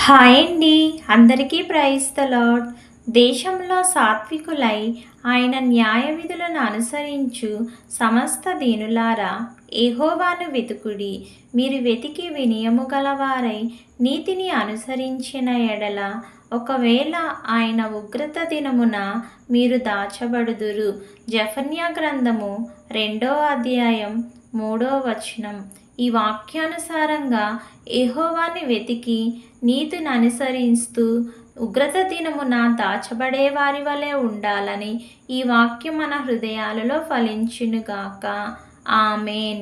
Hi అండి. అందరికీ praise the lord. దేశంలో సాత్వికులై ఆయన న్యాయ విధులను అనుసరించు సమస్త దీనులారా, యెహోవాను వెతుకుడి. మీరు వెతికి వినయము గలవారై నీతిని అనుసరించిన ఎడల ఒకవేళ ఆయన ఉగ్రత దినమున మీరు దాచబడుదురు. జెఫన్యా గ్రంథము 2వ అధ్యాయం 3వ వచనం. ఈ వాక్యానుసారంగా యెహోవాని వెతికి నీతిని అనుసరిస్తూ ఉగ్రత దినమున దాచబడే వారి వలె ఉండాలని ఈ వాక్యం మన హృదయాలలో ఫలించునుగాక. ఆమేన్.